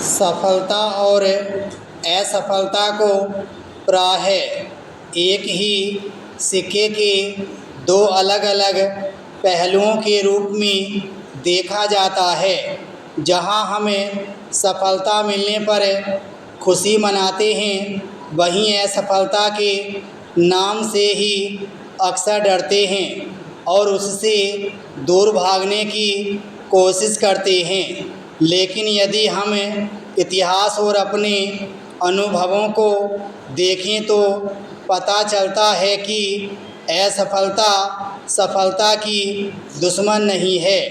सफलता और असफलता को प्रायः एक ही सिक्के के दो अलग अलग पहलुओं के रूप में देखा जाता है। जहां हमें सफलता मिलने पर खुशी मनाते हैं, वहीं असफलता के नाम से ही अक्सर डरते हैं और उससे दूर भागने की कोशिश करते हैं। लेकिन यदि हम इतिहास और अपने अनुभवों को देखें तो पता चलता है कि असफलता सफलता की दुश्मन नहीं है,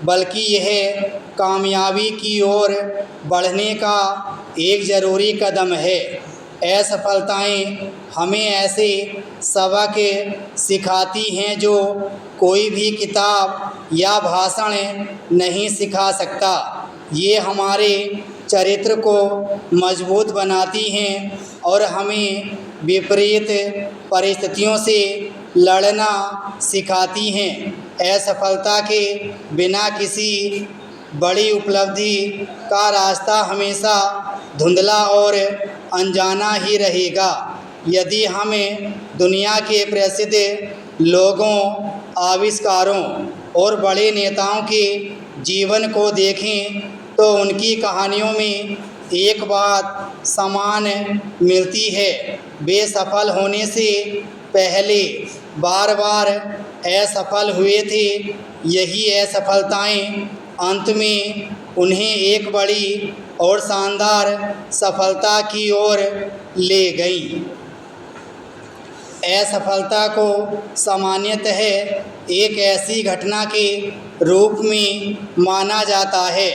बल्कि यह कामयाबी की ओर बढ़ने का एक ज़रूरी कदम है। असफलताएं हमें ऐसे सबक सिखाती हैं जो कोई भी किताब या भाषण नहीं सिखा सकता। ये हमारे चरित्र को मजबूत बनाती हैं और हमें विपरीत परिस्थितियों से लड़ना सिखाती हैं। असफलता के बिना किसी बड़ी उपलब्धि का रास्ता हमेशा धुंधला और अनजाना ही रहेगा। यदि हमें दुनिया के प्रसिद्ध लोगों, आविष्कारों और बड़े नेताओं के जीवन को देखें तो उनकी कहानियों में एक बात समान मिलती है। वे सफल होने से पहले बार बार असफल हुए थे। यही असफलताएं अंत में उन्हें एक बड़ी और शानदार सफलता की ओर ले गईं। असफलता को सामान्यतः एक ऐसी घटना के रूप में माना जाता है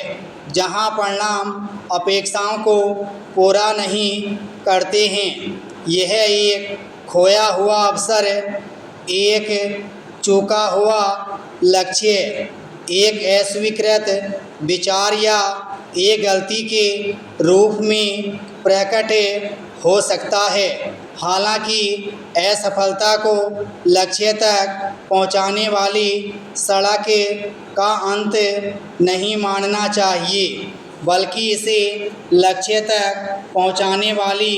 जहां परिणाम अपेक्षाओं को पूरा नहीं करते हैं। यह एक खोया हुआ अवसर, एक चूका हुआ लक्ष्य, एक अस्वीकृत विचार या एक गलती के रूप में प्रकट हो सकता है। हालांकि असफलता को लक्ष्य तक पहुंचाने वाली सड़क का अंत नहीं मानना चाहिए, बल्कि इसे लक्ष्य तक पहुंचाने वाली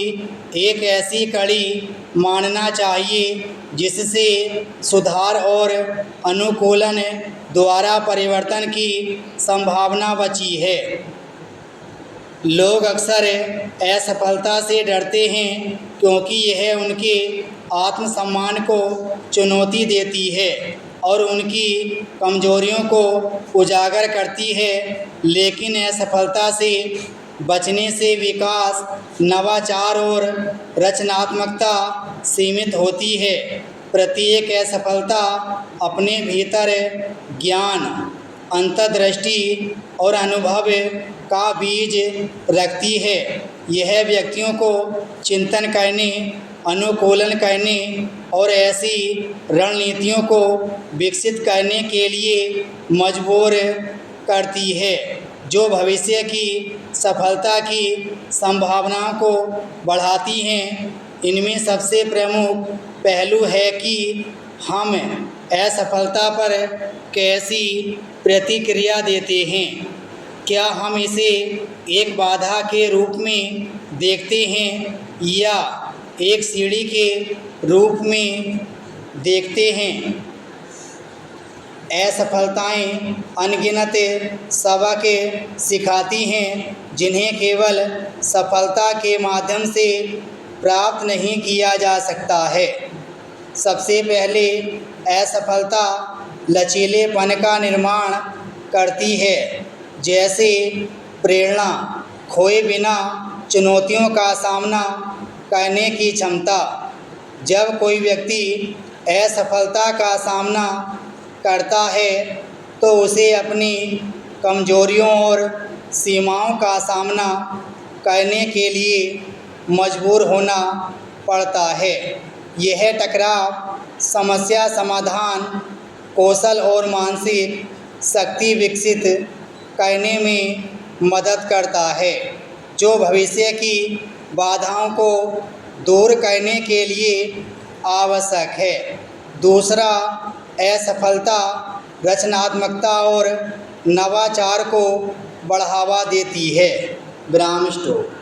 एक ऐसी कड़ी मानना चाहिए जिससे सुधार और अनुकूलन द्वारा परिवर्तन की संभावना बची है। लोग अक्सर असफलता से डरते हैं क्योंकि यह उनके आत्मसम्मान को चुनौती देती है और उनकी कमजोरियों को उजागर करती है। लेकिन असफलता से बचने से विकास, नवाचार और रचनात्मकता सीमित होती है। प्रत्येक असफलता अपने भीतर ज्ञान, अंतर्दृष्टि और अनुभव का बीज रखती है। यह व्यक्तियों को चिंतन करने, अनुकूलन करने और ऐसी रणनीतियों को विकसित करने के लिए मजबूर करती है जो भविष्य की सफलता की संभावनाओं को बढ़ाती हैं। इनमें सबसे प्रमुख पहलू है कि हम असफलता पर कैसी प्रतिक्रिया देते हैं। क्या हम इसे एक बाधा के रूप में देखते हैं या एक सीढ़ी के रूप में देखते हैं? असफलताएं अनगिनत सबक सिखाती हैं जिन्हें केवल सफलता के माध्यम से प्राप्त नहीं किया जा सकता है। सबसे पहले असफलता लचीलेपन का निर्माण करती है, जैसे प्रेरणा, खोए बिना चुनौतियों का सामना करने की क्षमता। जब कोई व्यक्ति असफलता का सामना करता है तो उसे अपनी कमजोरियों और सीमाओं का सामना करने के लिए मजबूर होना पड़ता है। यह टकराव समस्या समाधान कौशल और मानसिक शक्ति विकसित करने में मदद करता है, जो भविष्य की बाधाओं को दूर करने के लिए आवश्यक है। दूसरा, असफलता रचनात्मकता और नवाचार को बढ़ावा देती है। विराम स्टॉप।